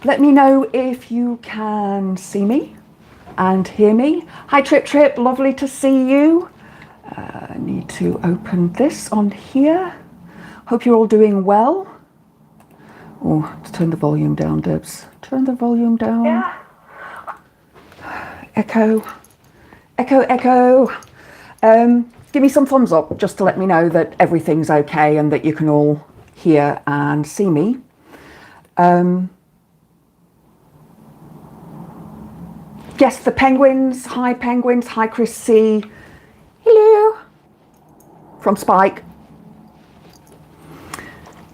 Let me know if you can see me and hear me. Hi Trip Trip, lovely to see you. I need to open this on here. Hope you're all doing well. Oh, turn the volume down, Debs. Turn the volume down. Yeah. Echo, echo, echo. Give me some thumbs up just to let me know that everything's okay and that you can all hear and see me. Yes, the penguins. Hi, penguins. Hi, Chris C. Hello. From Spike.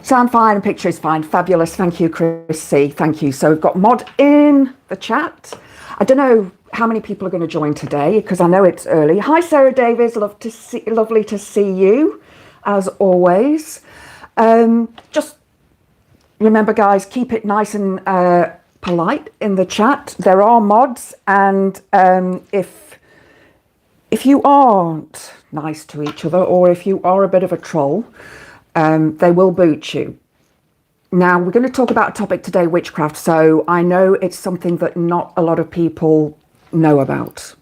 Sound fine and picture is fine. Fabulous. Thank you, Chris C. Thank you. So we've got Mod in the chat. I don't know how many people are going to join today because I know it's early. Hi, Sarah Davies. Lovely to see you, as always. Just remember, guys, keep it nice and polite in the chat. There are mods, and if you aren't nice to each other, or if you are a bit of a troll, they will boot you. Now, we're going to talk about a topic today, witchcraft. So I know it's something that not a lot of people know about.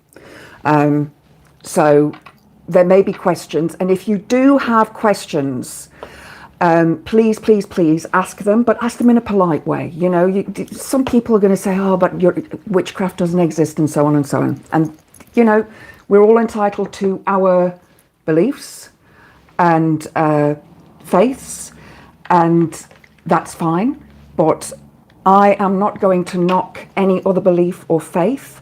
So there may be questions. And if you do have questions, please, please, please ask them, but ask them in a polite way. You know, some people are going to say, oh, but witchcraft doesn't exist and so on and so on. And, you know, we're all entitled to our beliefs and faiths, and that's fine. But I am not going to knock any other belief or faith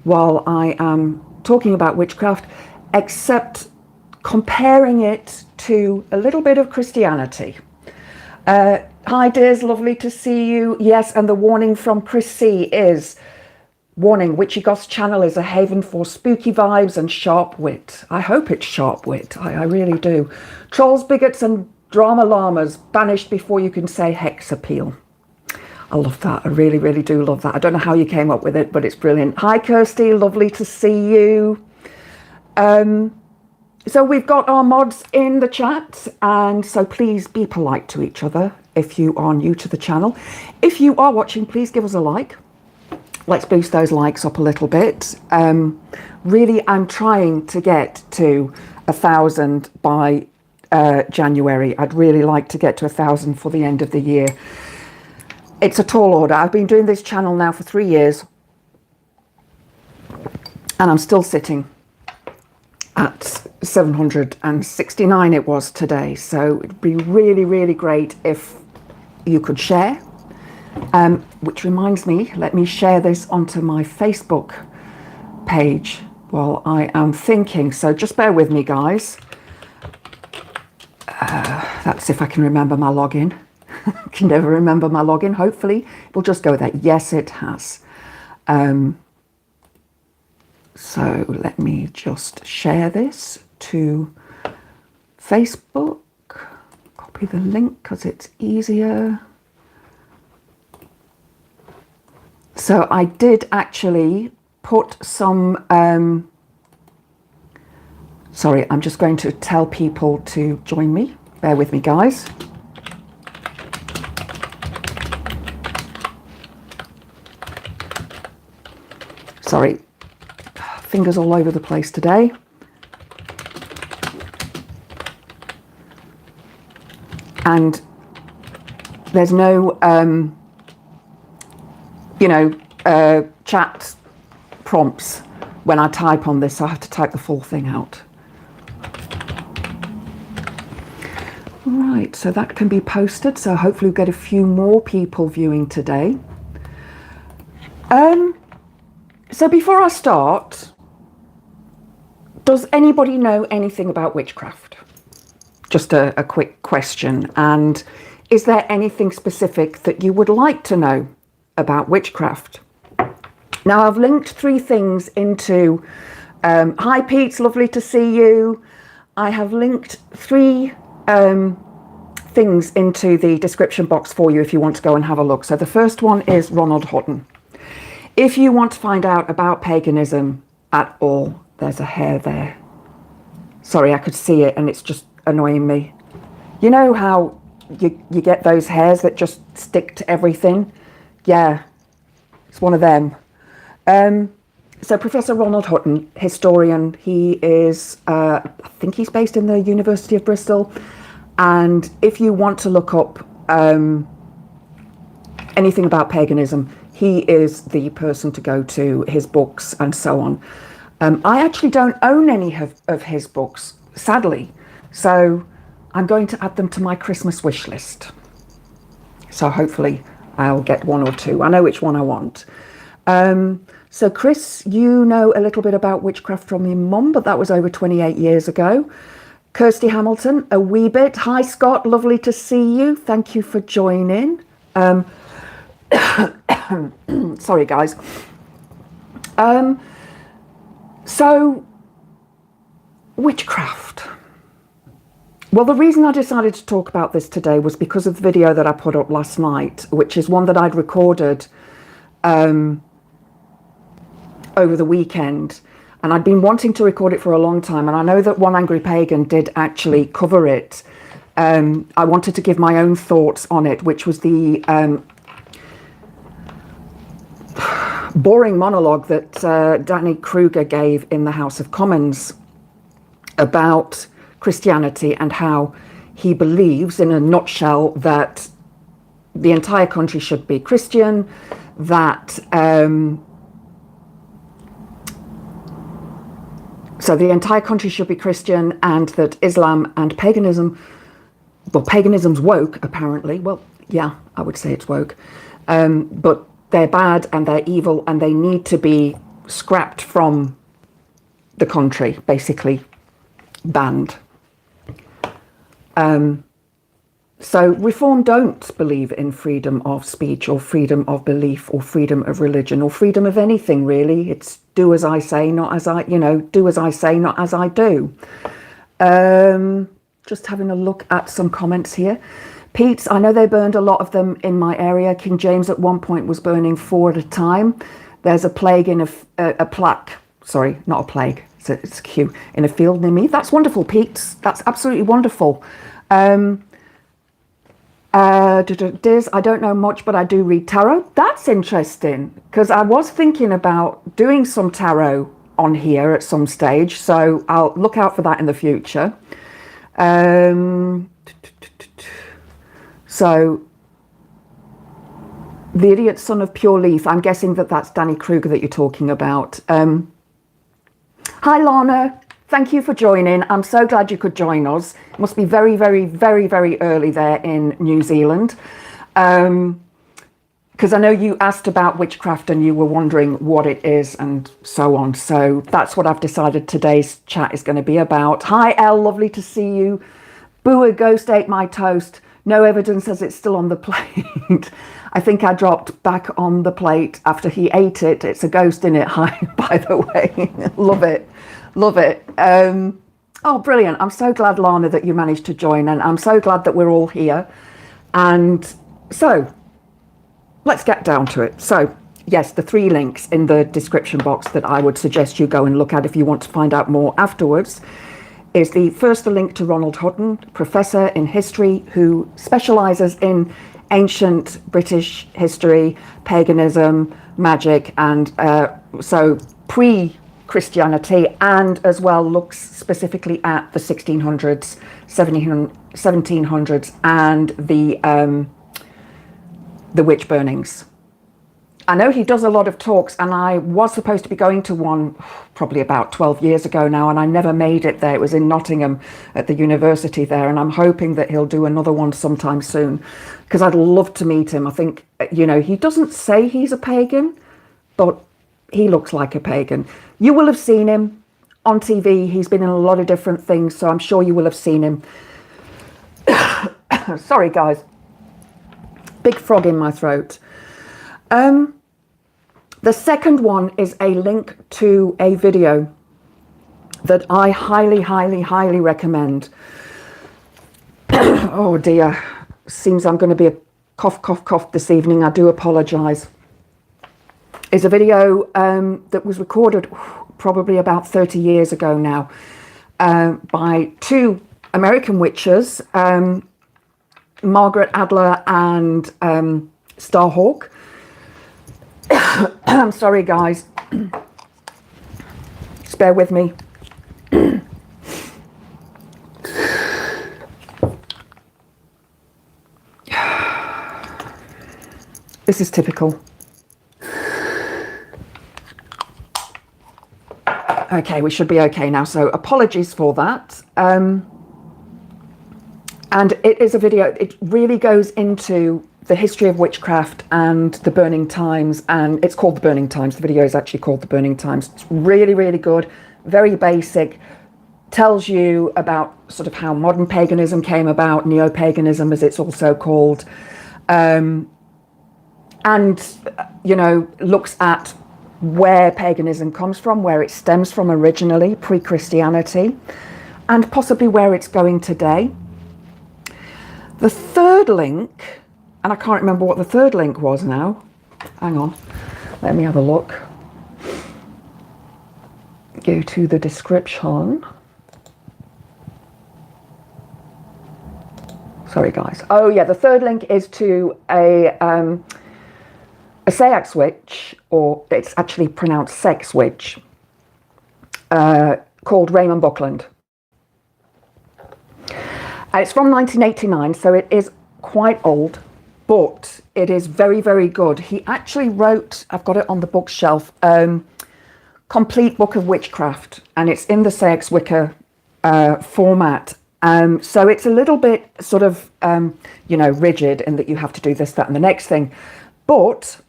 while I am talking about witchcraft, except comparing it to a little bit of Christianity. Hi, Diz, lovely to see you. Yes, and the warning from Chris C is, warning, Witchy Goth's channel is a haven for spooky vibes and sharp wit. I hope it's sharp wit, I really do. Trolls, bigots and drama llamas banished before you can say hex appeal. I love that. I really, really do love that. I don't know how you came up with it, but it's brilliant. Hi, Kirsty. Lovely to see you. So we've got our mods in the chat, and so please be polite to each other if you are new to the channel. If you are watching, please give us a like. Let's boost those likes up a little bit. Really, I'm trying to get to 1,000 by January. I'd really like to get to 1,000 for the end of the year. It's a tall order. I've been doing this channel now for 3 years, and I'm still sitting at 769 it was today. So it'd be really, really great if you could share. Which reminds me, let me share this onto my Facebook page while I am thinking. So just bear with me, guys. That's if I can remember my login. I can never remember my login. Hopefully it will just go there. Yes, it has. So let me just share this to Facebook. Copy the link because it's easier. So I did actually put some, sorry, I'm just going to tell people to join me. Bear with me, guys. Sorry, fingers all over the place today. And there's no, you know, chat prompts when I type on this. So I have to type the full thing out. Right, so that can be posted. So hopefully we'll get a few more people viewing today. So before I start, does anybody know anything about witchcraft? Just a quick question. And is there anything specific that you would like to know about witchcraft? Now, I've linked 3 things into, hi Pete, it's lovely to see you. I have linked 3 things into the description box for you if you want to go and have a look. So the first one is Ronald Hutton. If you want to find out about paganism at all, there's a hair there. Sorry, I could see it and it's just annoying me. You know how you get those hairs that just stick to everything? Yeah, it's one of them. So Professor Ronald Hutton, historian, he is, I think he's based in the University of Bristol. And if you want to look up anything about paganism, he is the person to go to, his books and so on. I actually don't own any of his books, sadly. So I'm going to add them to my Christmas wish list. So hopefully I'll get one or two. I know which one I want. So Chris, you know a little bit about witchcraft from your mum, but that was over 28 years ago. Kirsty Hamilton, a wee bit. Hi Scott, lovely to see you. Thank you for joining. Sorry guys. So witchcraft. Well, the reason I decided to talk about this today was because of the video that I put up last night, which is one that I'd recorded over the weekend. And I'd been wanting to record it for a long time. And I know that One Angry Pagan did actually cover it. I wanted to give my own thoughts on it, which was the boring monologue that Danny Kruger gave in the House of Commons about Christianity and how he believes, in a nutshell, that the entire country should be Christian, that so the entire country should be Christian, and that Islam and paganism, well, paganism's woke, apparently. Well, yeah, I would say it's woke. But they're bad and they're evil and they need to be scrapped from the country, basically banned. So Reform don't believe in freedom of speech or freedom of belief or freedom of religion or freedom of anything, really. It's do as I say, not as I, do as I say, not as I do. Just having a look at some comments here. Pete's, I know they burned a lot of them in my area. King James at one point was burning 4 at a time. There's a plague in a plaque. Sorry, not a plague. It's a queue in a field near me. That's wonderful, Pete. That's absolutely wonderful. Diz, I don't know much, but I do read tarot. That's interesting, because I was thinking about doing some tarot on here at some stage, so I'll look out for that in the future. So, the idiot son of pure leaf, I'm guessing that that's Danny Kruger that you're talking about. Hi Lana, thank you for joining. I'm so glad you could join us. It must be very, very, very, very early there in New Zealand. Because I know you asked about witchcraft and you were wondering what it is and so on. So that's what I've decided today's chat is going to be about. Hi Elle, lovely to see you. Boo, a ghost ate my toast. No evidence as it's still on the plate. I think I dropped back on the plate after he ate it. It's a ghost in it. Hi, by the way. Love it. Love it. Oh, brilliant. I'm so glad, Lana, that you managed to join. And I'm so glad that we're all here. And so let's get down to it. So, yes, the 3 links in the description box that I would suggest you go and look at if you want to find out more afterwards is the link to Ronald Hutton, professor in history who specialises in ancient British history, paganism, magic, and so pre-Christianity, and as well looks specifically at the 1600s, 1700s, and the witch burnings. I know he does a lot of talks, and I was supposed to be going to one probably about 12 years ago now, and I never made it there. It was in Nottingham at the university there, and I'm hoping that he'll do another one sometime soon, because I'd love to meet him. I think, he doesn't say he's a pagan, but he looks like a pagan. You will have seen him on TV. He's been in a lot of different things, so I'm sure you will have seen him. Sorry, guys. Big frog in my throat. The second one is a link to a video that I highly, highly, highly recommend. Oh dear, seems I'm going to be a cough, cough, cough this evening. I do apologise. It's a video that was recorded probably about 30 years ago now by 2 American witches, Margaret Adler and Starhawk. I'm sorry, guys. Just bear with me. This is typical. Okay, we should be okay now. So apologies for that. And it is a video, it really goes into the history of witchcraft and the Burning Times, and it's called The Burning Times. The video is actually called The Burning Times. It's really, really good, very basic, tells you about sort of how modern paganism came about, neo-paganism as it's also called, and, you know, looks at where paganism comes from, where it stems from originally, pre-Christianity, and possibly where it's going today. The third link, and I can't remember what the third link was now. Hang on, let me have a look. Go to the description. Sorry, guys. Oh, yeah, the third link is to a seax witch, or it's actually pronounced sex witch, called Raymond Buckland. It's from 1989, so it is quite old, but it is very, very good. He actually wrote, I've got it on the bookshelf, Complete Book of Witchcraft, and it's in the Seax Wicca format. So it's a little bit sort of, you know, rigid in that you have to do this, that, and the next thing. But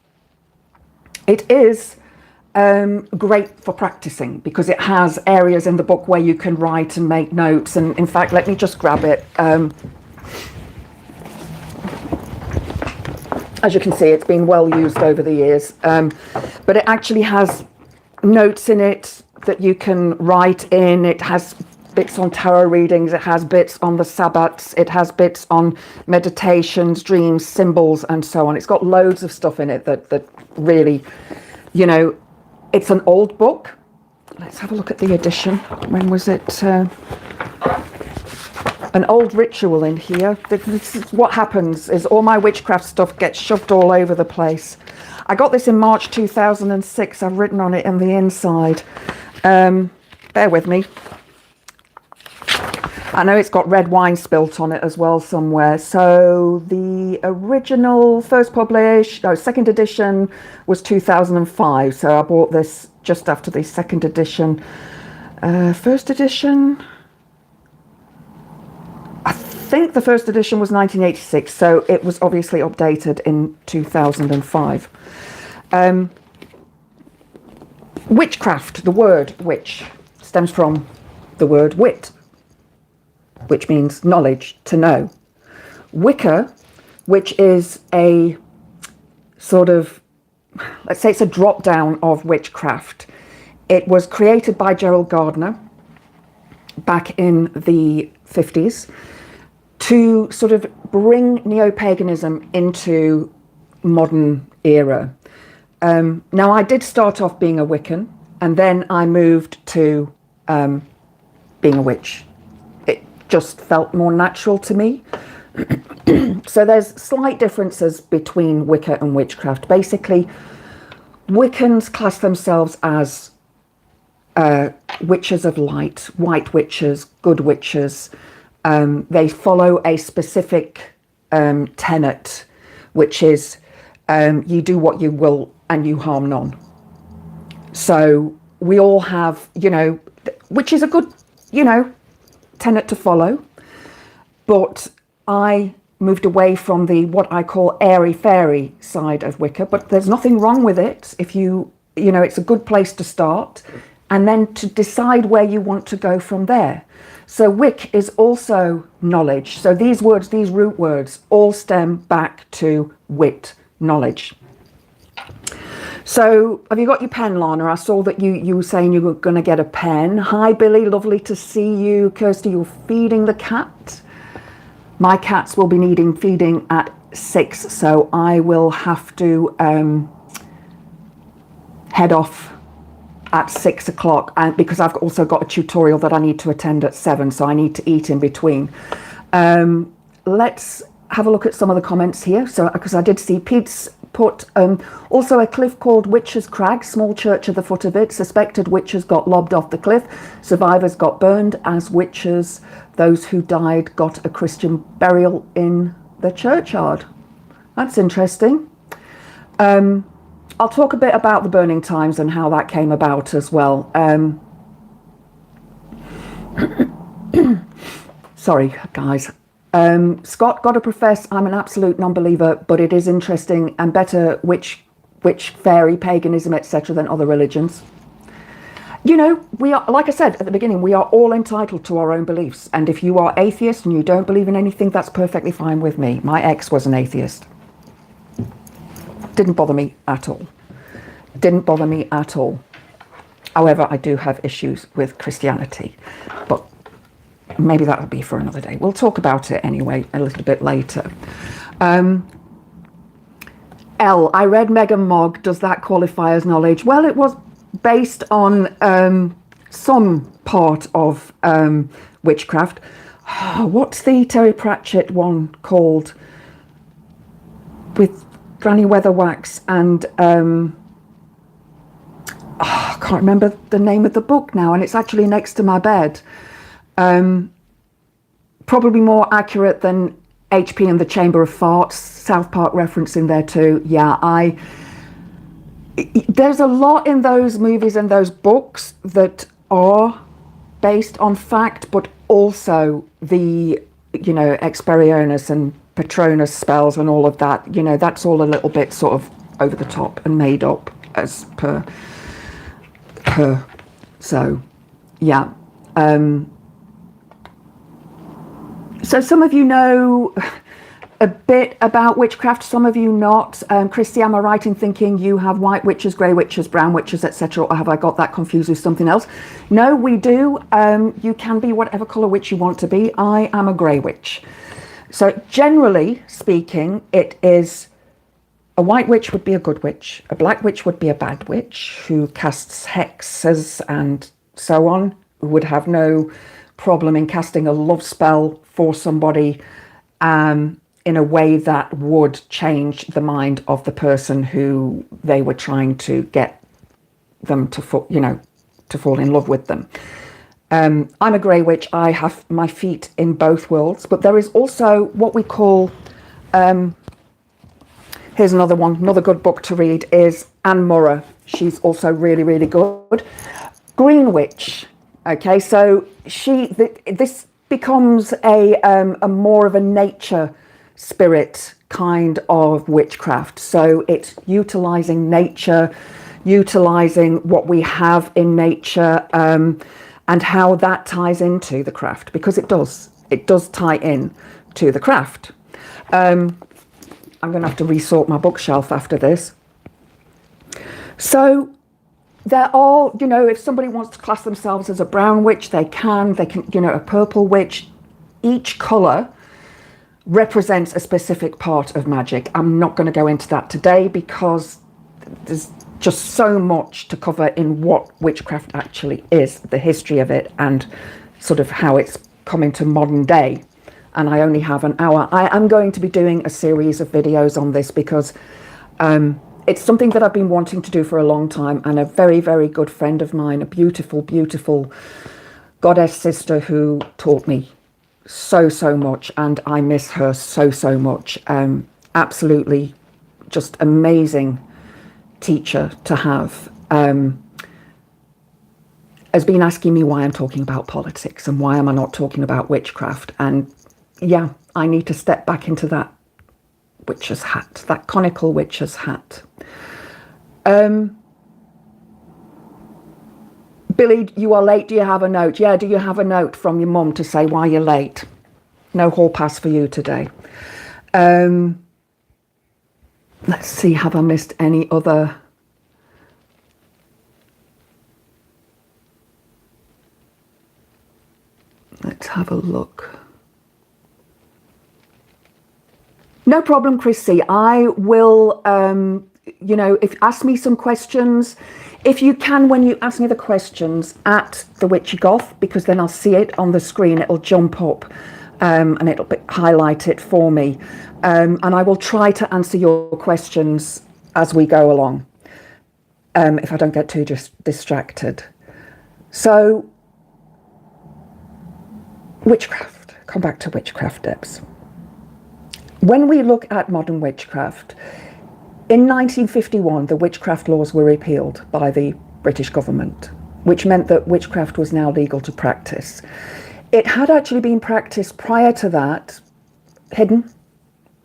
it is great for practicing because it has areas in the book where you can write and make notes. And in fact, let me just grab it. As you can see, it's been well used over the years, but it actually has notes in it that you can write in. It has bits on tarot readings, it has bits on the Sabbats, it has bits on meditations, dreams, symbols, and so on. It's got loads of stuff in it that really, you know, it's an old book. Let's have a look at the edition. When was it? An old ritual in here. This is what happens, is all my witchcraft stuff gets shoved all over the place. I got this in March 2006. I've written on it in the inside. Bear with me. I know it's got red wine spilt on it as well somewhere. So the original second edition was 2005. So I bought this just after the second edition. First edition, I think the first edition was 1986. So it was obviously updated in 2005. Witchcraft, the word witch, stems from the word wit, which means knowledge, to know. Wicca, which is a sort of, let's say it's a drop down of witchcraft. It was created by Gerald Gardner back in the 50s to sort of bring neo-paganism into modern era. Now, I did start off being a Wiccan, and then I moved to being a witch. Just felt more natural to me. So there's slight differences between Wicca and witchcraft. Basically, Wiccans class themselves as witches of light, white witches, good witches. They follow a specific tenet, which is you do what you will and you harm none. So we all have, you know, which is a good, you know, tenet to follow, but I moved away from the what I call airy-fairy side of Wicca, but there's nothing wrong with it if you know, it's a good place to start, and then to decide where you want to go from there. So Wic is also knowledge. So these words, these root words, all stem back to wit, knowledge. So have you got your pen, Lana? I saw that you were saying you were going to get a pen. Hi, Billy. Lovely to see you. Kirsty, you're feeding the cat. My cats will be needing feeding at 6, so I will have to head off at 6 o'clock, and because I've also got a tutorial that I need to attend at 7, so I need to eat in between. Let's have a look at some of the comments here. So, because I did see Pete's put also a cliff called Witch's Crag, small church at the foot of it. Suspected witches got lobbed off the cliff. Survivors got burned as witches. Those who died got a Christian burial in the churchyard. That's interesting. I'll talk a bit about the burning times and how that came about as well. Sorry, guys. Scott, gotta profess, I'm an absolute non-believer, but it is interesting and better witch, fairy, paganism, etc. than other religions. You know, we are, like I said at the beginning, we are all entitled to our own beliefs. And if you are atheist and you don't believe in anything, that's perfectly fine with me. My ex was an atheist. Didn't bother me at all. Didn't bother me at all. However, I do have issues with Christianity, but maybe that'll be for another day. We'll talk about it anyway a little bit later. L, I read Mega Mog. Does that qualify as knowledge? Well, it was based on some part of witchcraft. Oh, what's the Terry Pratchett one called? With Granny Weatherwax and I can't remember the name of the book now, and it's actually next to my bed. Probably more accurate than HP and the Chamber of Farts. South Park reference in there too. Yeah, there's a lot in those movies and those books that are based on fact, but also the, you know, Expelliarmus and Patronus spells and all of that, you know, that's all a little bit sort of over the top and made up as per. So, yeah. So some of you know a bit about witchcraft, some of you not. Christy, am I right in thinking you have white witches, grey witches, brown witches, etc., or have I got that confused with something else? No, we do. You can be whatever colour witch you want to be. I am a grey witch. So generally speaking, it is a white witch would be a good witch. A black witch would be a bad witch who casts hexes and so on, who would have no problem in casting a love spell for somebody in a way that would change the mind of the person who they were trying to get them to fall, you know, to fall in love with them. I'm a grey witch. I have my feet in both worlds, but there is also what we call, here's another one, another good book to read is Anne Murrah. She's also really, really good. Green witch. Okay, so this becomes a more of a nature spirit kind of witchcraft. So it's utilizing nature, utilizing what we have in nature, and how that ties into the craft, because it does tie in to the craft. I'm going to have to resort my bookshelf after this. So they're all, you know, if somebody wants to class themselves as a brown witch, they can, you know, a purple witch. Each colour represents a specific part of magic. I'm not going to go into that today because there's just so much to cover in what witchcraft actually is, the history of it, and sort of how it's come into modern day. And I only have an hour. I am going to be doing a series of videos on this because it's something that I've been wanting to do for a long time, and a very, very good friend of mine, a beautiful, beautiful goddess sister who taught me so, so much, and I miss her so, so much. Absolutely just amazing teacher to have. Has been asking me why I'm talking about politics and why am I not talking about witchcraft. And yeah, I need to step back into that witch's hat, that conical witch's hat. Billy, you are late. Do you have a note? Yeah, do you have a note from your mum to say why you're late? No hall pass for you today. Let's see, have I missed any other? Let's have a look. No problem, Chrissy. I will, you know, ask me some questions. If you can, when you ask me the questions at the Witchy Goth, because then I'll see it on the screen, it'll jump up and it'll highlight it for me. And I will try to answer your questions as we go along, if I don't get too distracted. So, witchcraft. Come back to witchcraft, Debs. When we look at modern witchcraft, in 1951, the witchcraft laws were repealed by the British government, which meant that witchcraft was now legal to practice. It had actually been practiced prior to that, hidden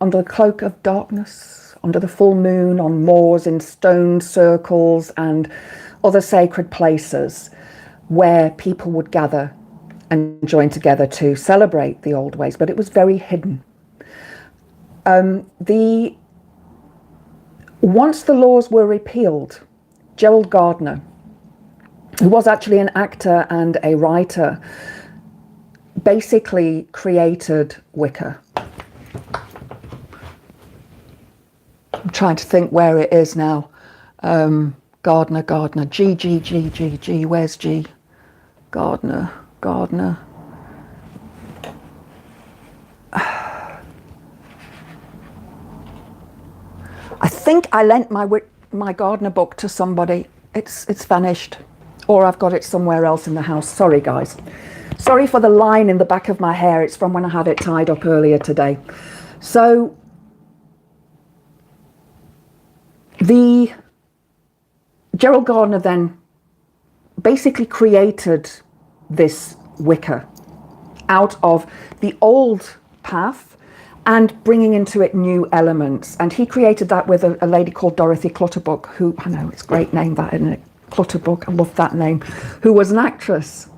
under the cloak of darkness, under the full moon, on moors, in stone circles and other sacred places where people would gather and join together to celebrate the old ways, but it was very hidden. Once the laws were repealed, Gerald Gardner, who was actually an actor and a writer, basically created Wicca. I'm trying to think where it is now. Gardner, G, where's G? Gardner. I think I lent my Gardner book to somebody. It's vanished, or I've got it somewhere else in the house. Sorry, guys. Sorry for the line in the back of my hair. It's from when I had it tied up earlier today. So the Gerald Gardner then basically created this Wicca out of the old path and bringing into it new elements. And he created that with a lady called Dorothy Clutterbuck, who, I know, it's a great name, that, isn't it? Clutterbuck, I love that name, who was an actress.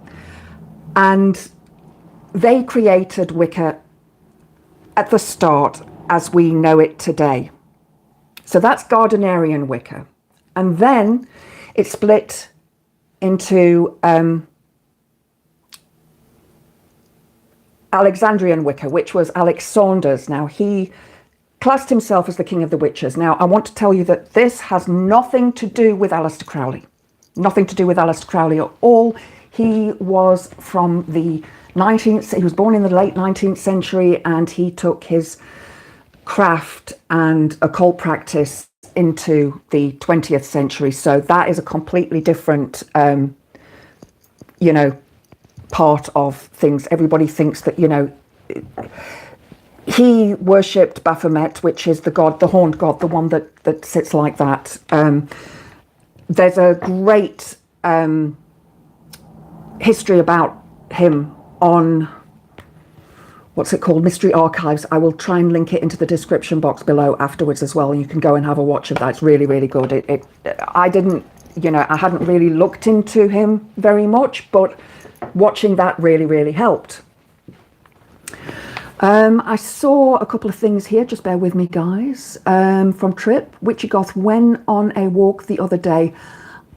And they created Wicca at the start as we know it today. So that's Gardnerian Wicca. And then it split into Alexandrian Wicca, which was Alex Saunders. Now, he classed himself as the king of the witches. Now, I want to tell you that this has nothing to do with Aleister Crowley. Nothing to do with Aleister Crowley at all. He was from the 19th, he was born in the late 19th century, and he took his craft and occult practice into the 20th century. So that is a completely different, part of things. Everybody thinks that, he worshipped Baphomet, which is the god, the horned god, the one that sits like that. There's a great history about him on, what's it called, Mystery Archives. I will try and link it into the description box below afterwards as well. You can go and have a watch of that. It's really, really good. I hadn't really looked into him very much, but watching that really, really helped. I saw a couple of things here, just bear with me, guys. From Trip, Witchy Goth, when on a walk the other day,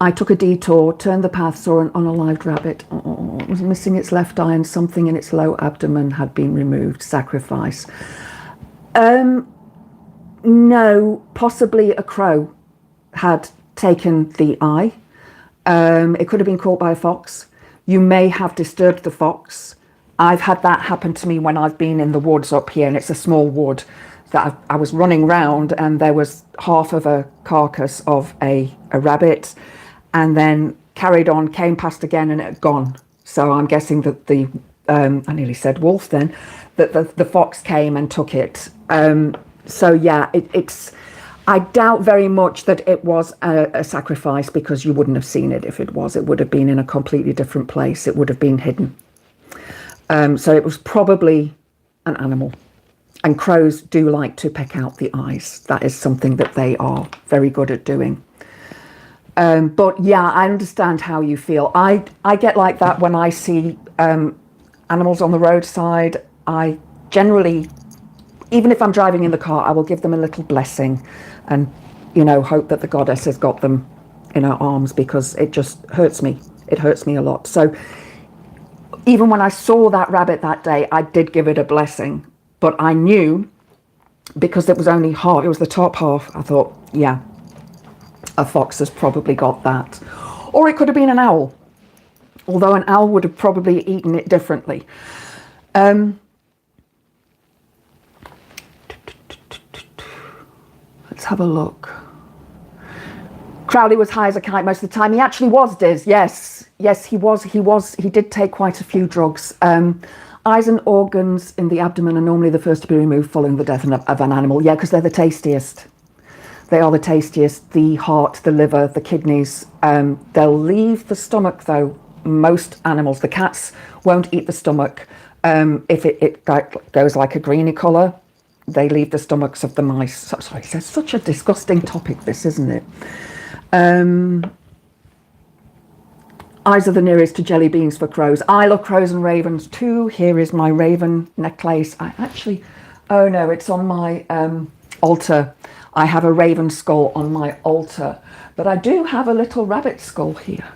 I took a detour, turned the path, saw an unalived rabbit. Oh, it was missing its left eye and something in its low abdomen had been removed. Sacrifice. No, possibly a crow had taken the eye. It could have been caught by a fox. You may have disturbed the fox. I've had that happen to me when I've been in the woods up here, and it's a small wood that I was running round, and there was half of a carcass of a rabbit, and then carried on, came past again, and it had gone. So I'm guessing that I nearly said wolf then, that the fox came and took it. So yeah, it's. I doubt very much that it was a sacrifice, because you wouldn't have seen it if it was. It would have been in a completely different place. It would have been hidden. So it was probably an animal. And crows do like to peck out the eyes. That is something that they are very good at doing. But yeah, I understand how you feel. I get like that when I see animals on the roadside. I generally, even if I'm driving in the car, I will give them a little blessing and, hope that the goddess has got them in her arms, because it just hurts me. It hurts me a lot. So even when I saw that rabbit that day, I did give it a blessing, but I knew, because it was only half, it was the top half, I thought, yeah, a fox has probably got that. Or it could have been an owl, although an owl would have probably eaten it differently. Let's have a look. Crowley was high as a kite most of the time. He actually was, Diz. Yes, he was. He did take quite a few drugs. Eyes and organs in the abdomen are normally the first to be removed following the death of an animal. Yeah, because they're the tastiest. They are the tastiest. The heart, the liver, the kidneys. They'll leave the stomach, though. Most animals, the cats won't eat the stomach. If it goes like a greeny colour, they leave the stomachs of the mice. Sorry, it's such a disgusting topic, this, isn't it? Eyes are the nearest to jelly beans for crows. I love crows and ravens too. Here is my raven necklace. I actually, oh no, it's on my altar. I have a raven skull on my altar, but I do have a little rabbit skull here,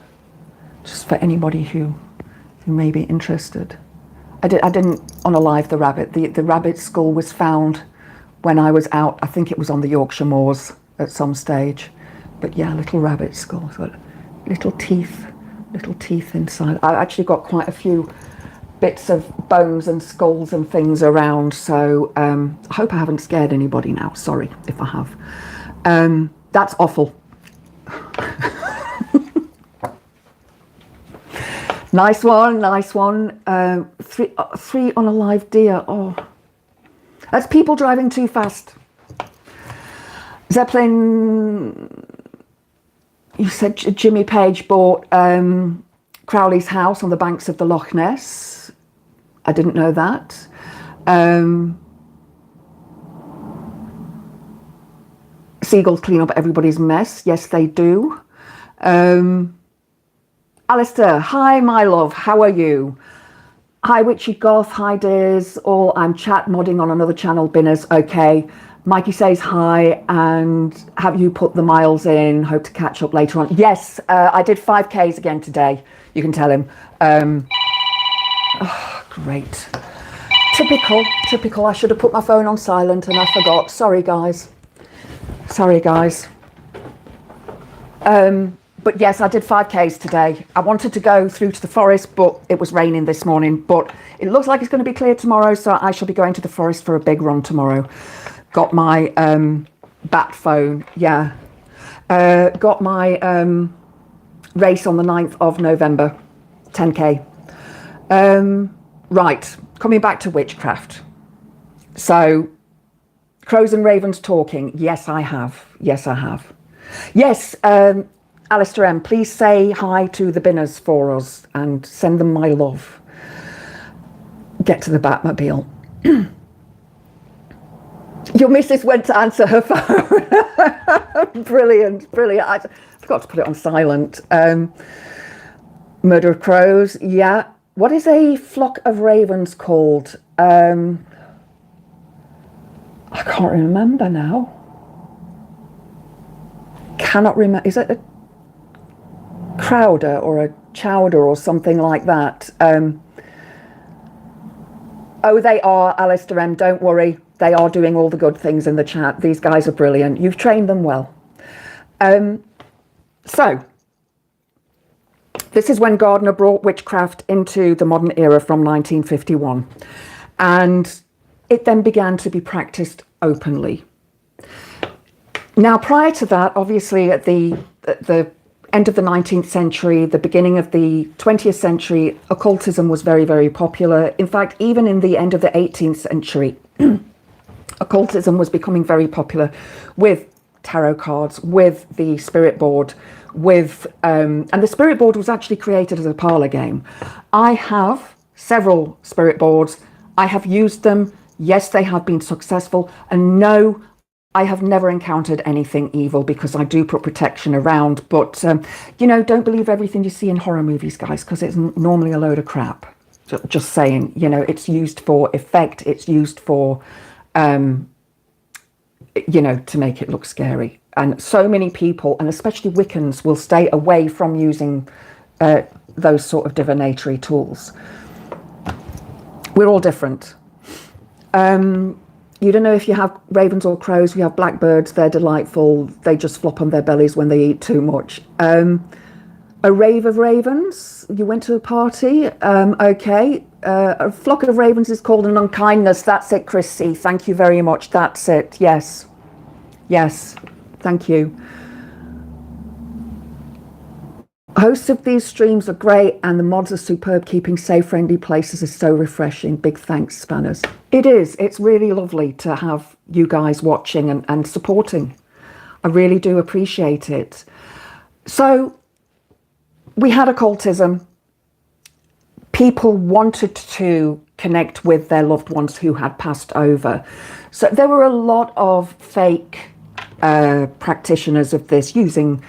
just for anybody who may be interested. I didn't unalive the rabbit. The rabbit skull was found when I was out. I think it was on the Yorkshire moors at some stage. But yeah, little rabbit skull. It's got little teeth inside. I've actually got quite a few bits of bones and skulls and things around. So I hope I haven't scared anybody now. Sorry if I have. That's awful. Nice one, nice one. Three on a live deer. Oh, that's people driving too fast. Zeppelin, you said Jimmy Page bought Crowley's house on the banks of the Loch Ness. I didn't know that. Seagulls clean up everybody's mess. Yes, they do. Alistair, hi, my love. How are you? Hi, Witchy Goth. Hi, Diz. All I'm chat modding on another channel, Binners. Okay. Mikey says hi, and have you put the miles in? Hope to catch up later on. Yes, I did 5Ks again today. You can tell him. Oh, great. Typical. I should have put my phone on silent and I forgot. Sorry, guys. But yes, I did 5Ks today. I wanted to go through to the forest, but it was raining this morning. But it looks like it's going to be clear tomorrow, so I shall be going to the forest for a big run tomorrow. Got my bat phone, yeah. Got my race on the 9th of November, 10K. Right, coming back to witchcraft. So, crows and ravens talking. Yes, I have. Yes, Alistair M, please say hi to the Binners for us and send them my love. Get to the Batmobile. Your missus went to answer her phone. Brilliant. I forgot to put it on silent. Murder of crows, yeah. What is a flock of ravens called? I can't remember now. Cannot remember. Is it a crowder or a chowder or something like that? Oh, they are, Alistair M. Don't worry. They are doing all the good things in the chat. These guys are brilliant. You've trained them well. So, this is when Gardner brought witchcraft into the modern era from 1951. And it then began to be practiced openly. Now, prior to that, obviously, at the end of the 19th century, the beginning of the 20th century, occultism was very, very popular. In fact, even in the end of the 18th century, occultism was becoming very popular with tarot cards, with the spirit board, with and the spirit board was actually created as a parlor game. I have several spirit boards. I have used them. Yes, they have been successful. And no, I have never encountered anything evil because I do put protection around. But, you know, don't believe everything you see in horror movies, guys, because it's normally a load of crap. Just saying, you know, it's used for effect. It's used for, you know, to make it look scary. And so many people, and especially Wiccans, will stay away from using those sort of divinatory tools. We're all different. You don't know if you have ravens or crows. We have blackbirds. They're delightful. They just flop on their bellies when they eat too much. A rave of ravens. You went to a party. Okay. A flock of ravens is called an unkindness. That's it, Chris C. Thank you very much. That's it. Yes. Thank you. Hosts of these streams are great and the mods are superb. Keeping safe, friendly places is so refreshing. Big thanks, Spanners. It is. It's really lovely to have you guys watching and supporting. I really do appreciate it. So we had occultism. People wanted to connect with their loved ones who had passed over. So there were a lot of fake practitioners of this using,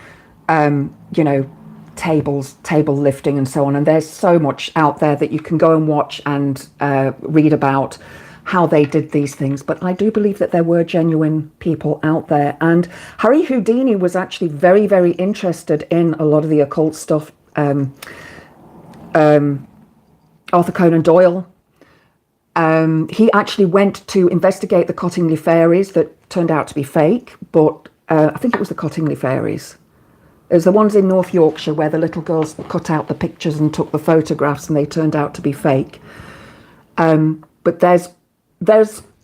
table lifting and so on. And there's so much out there that you can go and watch and read about how they did these things. But I do believe that there were genuine people out there. And Harry Houdini was actually very, very interested in a lot of the occult stuff. Arthur Conan Doyle. He actually went to investigate the Cottingley fairies that turned out to be fake, but I think it was the Cottingley fairies. It was the ones in North Yorkshire where the little girls cut out the pictures and took the photographs and they turned out to be fake. But there's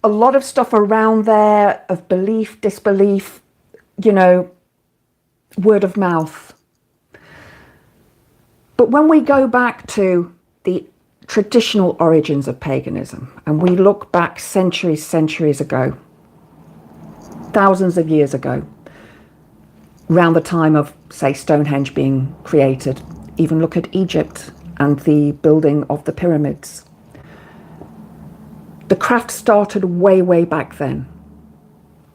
a lot of stuff around there of belief, disbelief, word of mouth. But when we go back to the traditional origins of paganism and we look back centuries ago, thousands of years ago, around the time of, say, Stonehenge being created, even look at Egypt and the building of the pyramids. The craft started way, way back then.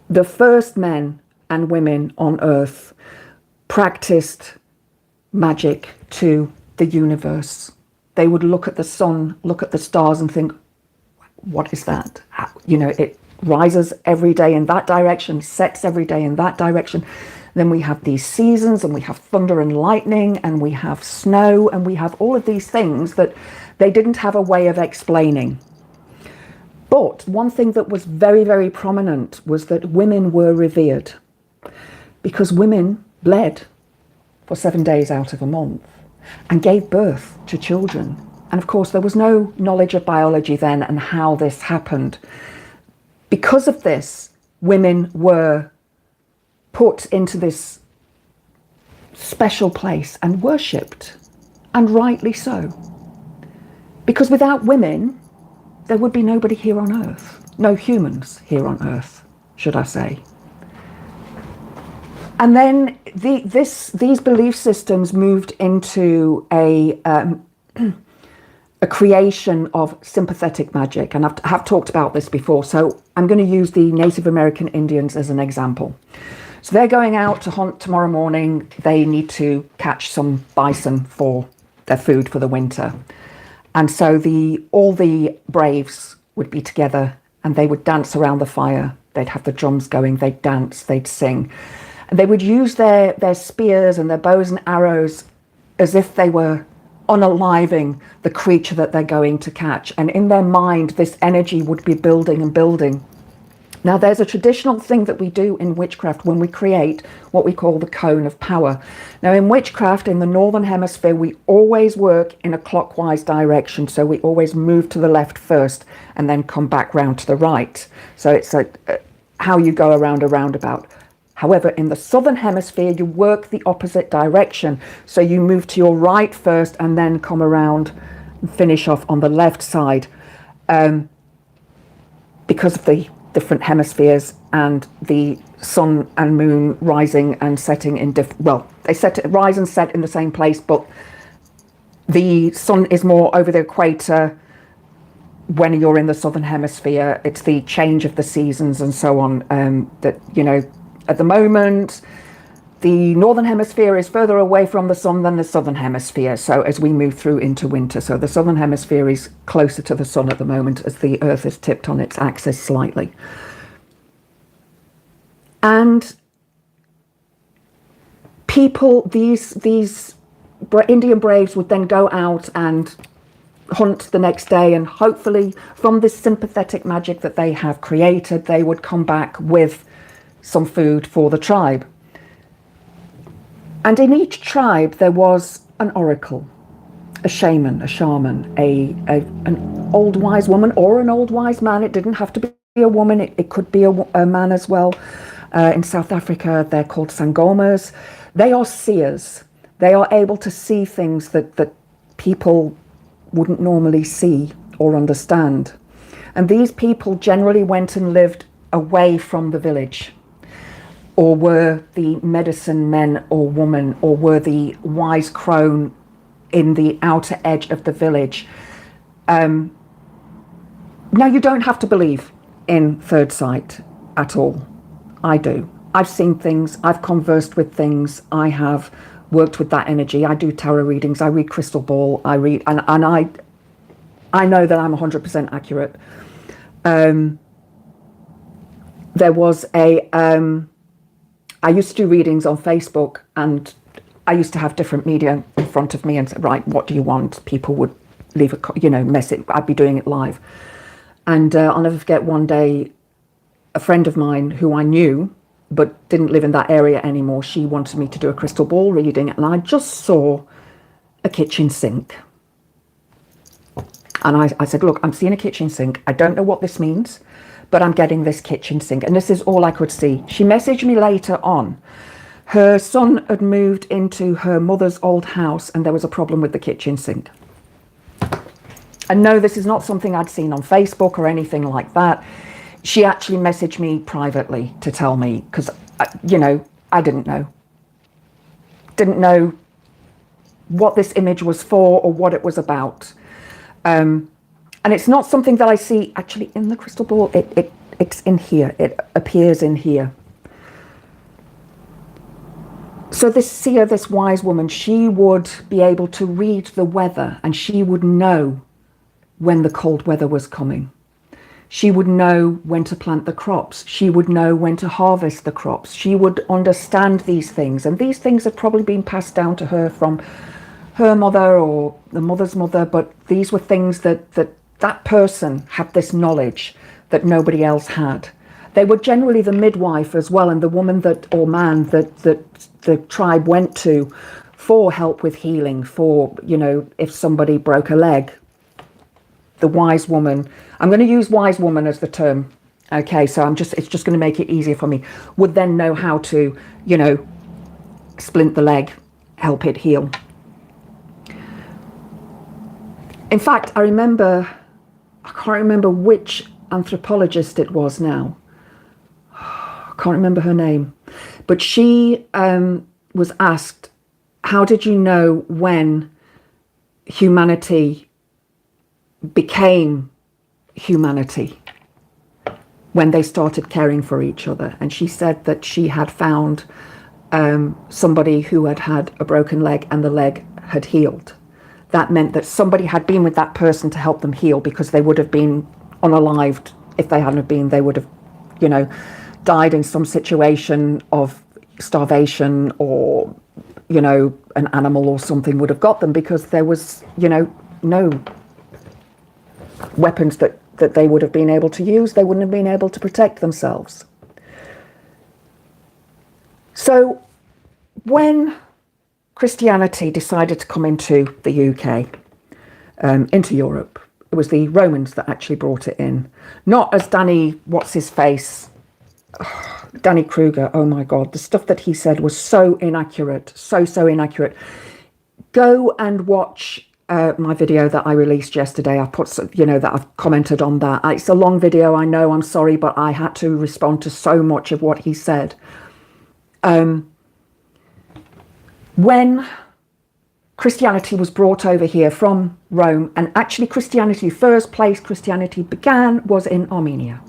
The first men and women on earth practiced magic to the universe. They would look at the sun, look at the stars and think, what is that? It rises every day in that direction, sets every day in that direction. Then we have these seasons and we have thunder and lightning and we have snow and we have all of these things that they didn't have a way of explaining. But one thing that was very, very prominent was that women were revered because women bled for 7 days out of a month and gave birth to children. And of course, there was no knowledge of biology then and how this happened. Because of this, women were put into this special place and worshipped, and rightly so. Because without women, there would be nobody here on earth. No humans here on earth, should I say. And then these belief systems moved into a creation of sympathetic magic. And I have talked about this before, so I'm going to use the Native American Indians as an example. So they're going out to hunt tomorrow morning. They need to catch some bison for their food for the winter. And so all the braves would be together and they would dance around the fire. They'd have the drums going, they'd dance, they'd sing. And they would use their spears and their bows and arrows as if they were unaliving the creature that they're going to catch. And in their mind, this energy would be building and building. Now, there's a traditional thing that we do in witchcraft when we create what we call the cone of power. Now, in witchcraft, in the Northern Hemisphere, we always work in a clockwise direction. So we always move to the left first and then come back round to the right. So it's how you go around a roundabout. However, in the Southern Hemisphere, you work the opposite direction. So you move to your right first and then come around and finish off on the left side. Because of the different hemispheres and the sun and moon rising and setting in they rise and set in the same place, but the sun is more over the equator when you're in the southern hemisphere. It's the change of the seasons and so on. At the moment, the northern hemisphere is further away from the sun than the southern hemisphere. So as we move through into winter, so the southern hemisphere is closer to the sun at the moment as the earth is tipped on its axis slightly. And people, these Indian braves would then go out and hunt the next day, and hopefully from this sympathetic magic that they have created, they would come back with some food for the tribe. And in each tribe, there was an oracle, a shaman, an old wise woman or an old wise man. It didn't have to be a woman. It could be a man as well. In South Africa, they're called sangomas. They are seers. They are able to see things that people wouldn't normally see or understand. And these people generally went and lived away from the village, or were the medicine men or woman, or were the wise crone in the outer edge of the village. Now, you don't have to believe in third sight at all. I do. I've seen things, I've conversed with things, I have worked with that energy. I do tarot readings, I read crystal ball, I read, and I know that I'm 100% accurate. There was I used to do readings on Facebook, and I used to have different media in front of me and say, right, what do you want? People would leave a, message. I'd be doing it live. And I'll never forget one day, a friend of mine who I knew, but didn't live in that area anymore, she wanted me to do a crystal ball reading, and I just saw a kitchen sink. And I said, look, I'm seeing a kitchen sink. I don't know what this means, but I'm getting this kitchen sink. And this is all I could see. She messaged me later on. Her son had moved into her mother's old house, and there was a problem with the kitchen sink. And no, this is not something I'd seen on Facebook or anything like that. She actually messaged me privately to tell me, because, I didn't know. Didn't know what this image was for or what it was about. And it's not something that I see actually in the crystal ball. It's in here. It appears in here. So this seer, this wise woman, she would be able to read the weather, and she would know when the cold weather was coming. She would know when to plant the crops. She would know when to harvest the crops. She would understand these things. And these things had probably been passed down to her from her mother or the mother's mother, but these were things that person had this knowledge that nobody else had. They were generally the midwife as well, and the woman or man that the tribe went to for help with healing, for, if somebody broke a leg. The wise woman, I'm going to use wise woman as the term, okay, so it's just going to make it easier for me, would then know how to, splint the leg, help it heal. In fact, I can't remember which anthropologist it was now. I can't remember her name. But she was asked, how did you know when humanity became humanity? When they started caring for each other? And she said that she had found somebody who had a broken leg, and the leg had healed. That meant that somebody had been with that person to help them heal, because they would have been unalived. If they hadn't been, they would have, died in some situation of starvation, or, an animal or something would have got them, because there was, no weapons that they would have been able to use. They wouldn't have been able to protect themselves. So when Christianity decided to come into the UK, into Europe, it was the Romans that actually brought it in. Not as Danny Kruger, oh my God, the stuff that he said was so inaccurate, so inaccurate. Go and watch my video that I released yesterday. I put, that I've commented on that. It's a long video, I know, I'm sorry, but I had to respond to so much of what he said. When Christianity was brought over here from Rome, and actually Christianity, first place Christianity began was in Armenia.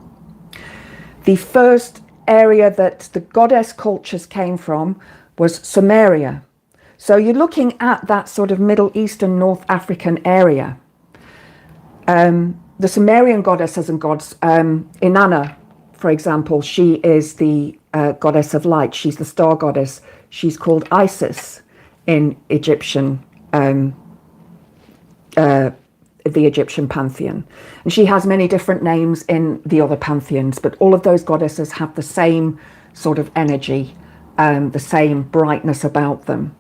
The first area that the goddess cultures came from was Sumeria. So you're looking at that sort of Middle Eastern, North African area. The Sumerian goddesses and gods, Inanna, for example, she is the goddess of light. She's the star goddess. She's called Isis in Egyptian, the Egyptian pantheon. And she has many different names in the other pantheons, but all of those goddesses have the same sort of energy, the same brightness about them.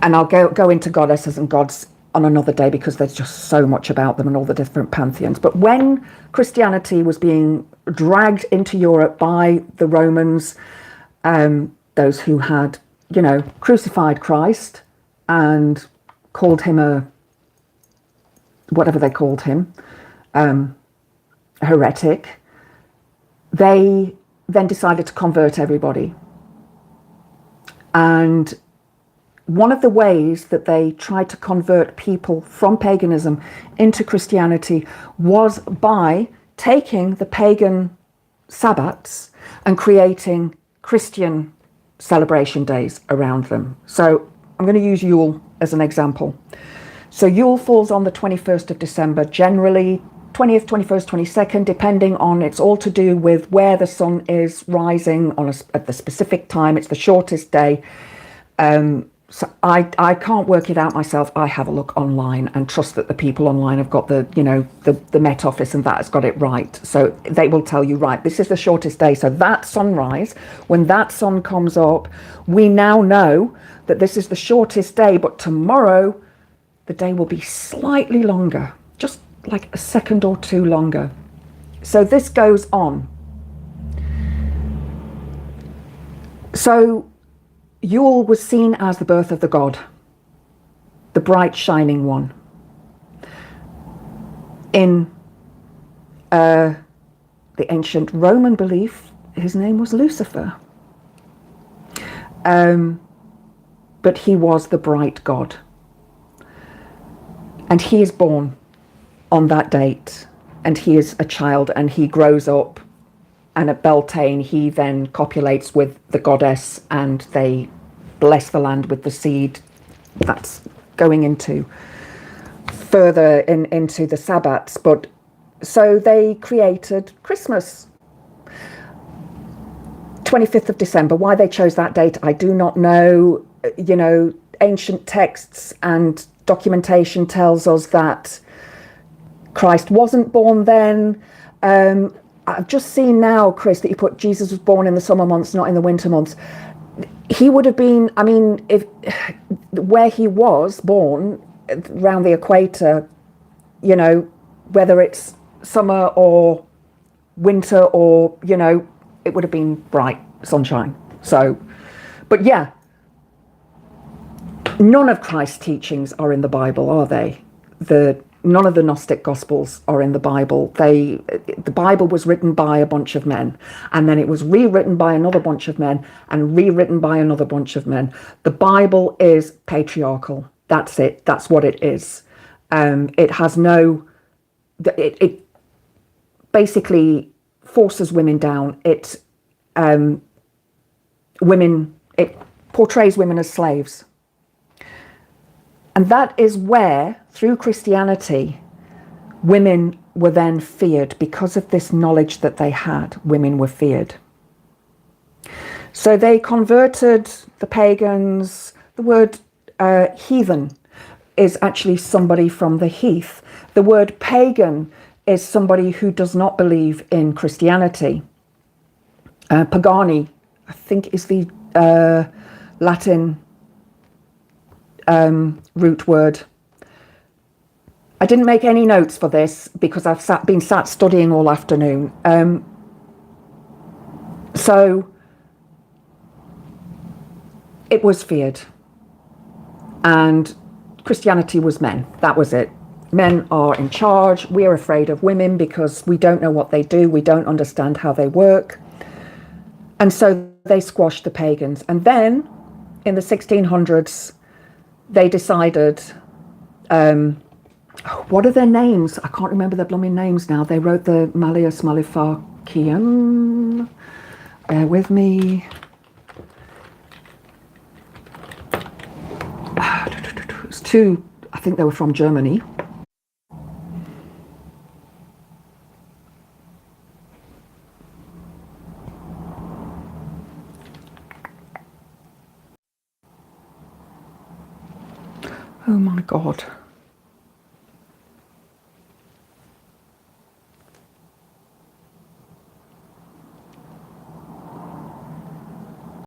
And I'll go into goddesses and gods on another day, because there's just so much about them and all the different pantheons. But when Christianity was being dragged into Europe by the Romans, those who had crucified Christ and called him whatever they called him, a heretic, they then decided to convert everybody. And one of the ways that they tried to convert people from paganism into Christianity was by taking the pagan Sabbats and creating Christian celebration days around them. So I'm going to use Yule as an example. So Yule falls on the 21st of December, generally 20th, 21st, 22nd, depending on, it's all to do with where the sun is rising at the specific time. It's the shortest day. So I can't work it out myself. I have a look online and trust that the people online have got the Met Office and that has got it right. So they will tell you, right, this is the shortest day. So that sunrise, when that sun comes up, we now know that this is the shortest day, but tomorrow the day will be slightly longer, just like a second or two longer. So this goes on. So Yule was seen as the birth of the god, the bright shining one. In the ancient Roman belief, his name was Lucifer. But he was the bright god. And he is born on that date, and he is a child, and he grows up, and at Beltane he then copulates with the goddess, and they bless the land with the seed. That's going into further into the Sabbats. But so they created Christmas, 25th of December. Why they chose that date, I do not know. Ancient texts and documentation tells us that Christ wasn't born then. I've just seen now, Chris, that you put Jesus was born in the summer months, not in the winter months. He would have been, if where he was born around the equator, whether it's summer or winter or, it would have been bright sunshine. So, but yeah, none of Christ's teachings are in the Bible, are they? None of the Gnostic Gospels are in the Bible. The Bible was written by a bunch of men, and then it was rewritten by another bunch of men, and rewritten by another bunch of men. The Bible is patriarchal. That's it. That's what it is. It has no... It basically forces women down. It portrays women as slaves. And that is where, through Christianity, women were then feared. Because of this knowledge that they had, women were feared. So they converted the pagans. The word heathen is actually somebody from the heath. The word pagan is somebody who does not believe in Christianity. Pagani, I think, is the Latin root word. I didn't make any notes for this because I've been sat studying all afternoon. So it was feared, and Christianity was men. That was it. Men are in charge. We're afraid of women because we don't know what they do. We don't understand how they work. And so they squashed the pagans. And then in the 1600s, they decided, what are their names? I can't remember their blooming names now. They wrote the Malleus Maleficium. Bear with me. It was two, I think they were from Germany. Oh my God.